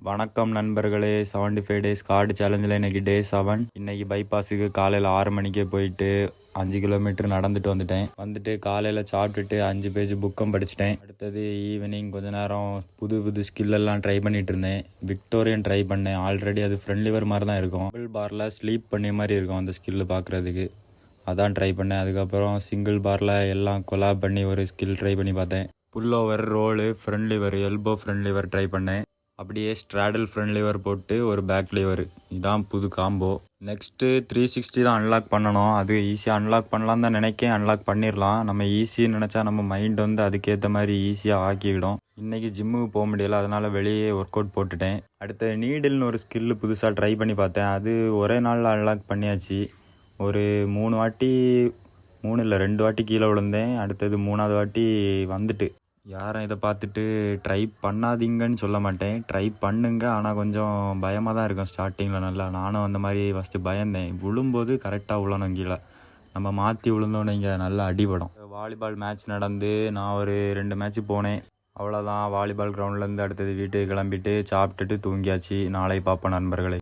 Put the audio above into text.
வணக்கம் நண்பர்களே. 75 days card சேலஞ்சில் இன்னைக்கு டே 7. இன்னைக்கு பைபாஸுக்கு காலையில் 6 மணிக்கே போயிட்டு 5 கிலோமீட்டர் நடந்துட்டு வந்துட்டு காலையில் சாப்பிட்டுட்டு 5 பேஜ் புக்கும் படிச்சிட்டேன். அடுத்தது ஈவினிங் கொஞ்ச நேரம் புது ஸ்கில்லெல்லாம் ட்ரை பண்ணிட்டு இருந்தேன். விக்டோரியன் ட்ரை பண்ணேன். ஆல்ரெடி அது ஃப்ரண்ட் லிவர் மாதிரி தான் இருக்கும். டபுள் பாரில் ஸ்லீப் பண்ணி மாதிரி இருக்கும் அந்த ஸ்கில்லு பார்க்குறதுக்கு. அதான் ட்ரை பண்ணேன். அதுக்கப்புறம் சிங்கிள் பாரில் எல்லாம் கொலாப் பண்ணி ஒரு ஸ்கில் ட்ரை பண்ணி பார்த்தேன். Pull over, roll, front lever, elbow front lever try பண்ணேன். அப்படியே ஸ்ட்ராடல் ஃப்ரண்ட் லிவர் போட்டு ஒரு பேக் லிவர். இதான் புது காம்போ. நெக்ஸ்ட்டு 360 தான் அன்லாக் பண்ணணும். அது ஈஸியாக அன்லாக் பண்ணலாம் தான் நினைக்கேன். அன்லாக் பண்ணிடலாம். நம்ம ஈஸின்னு நினச்சா நம்ம மைண்ட் அதுக்கேற்ற மாதிரி ஈஸியாக ஆக்கிவிடும். இன்றைக்கி ஜிம்முக்கு போக முடியல, அதனால் வெளியே ஒர்க் அவுட் போட்டுட்டேன். அடுத்து நீடில்னு ஒரு ஸ்கில்லு புதுசாக ட்ரை பண்ணி பார்த்தேன். அது ஒரே நாளில் அன்லாக் பண்ணியாச்சு. ஒரு 3 இல்லை 2 வாட்டி கீழே விழுந்தேன். அடுத்தது 3ஆவது வாட்டி வந்துட்டு. யாரும் இதை பார்த்துட்டு ட்ரை பண்ணாதீங்கன்னு சொல்ல மாட்டேன், ட்ரை பண்ணுங்க. ஆனால் கொஞ்சம் பயமாக தான் இருக்கும் ஸ்டார்டிங்கில். நல்லா நானும் அந்த மாதிரி ஃபஸ்ட்டு பயந்தேன். விழும்போது கரெக்டாக விழணும் கீழே. நம்ம மாற்றி விழுந்தோன்னே இங்கே நல்லா அடிபடும். வாலிபால் மேட்ச் நடந்து நான் ஒரு 2 மேட்ச்சு போனேன். அவ்வளோதான். வாலிபால் கிரவுண்ட்லேருந்து அடுத்தது வீட்டுக்கு கிளம்பிட்டு சாப்பிட்டுட்டு தூங்கியாச்சு. நாளை பார்ப்போம் நண்பர்களே.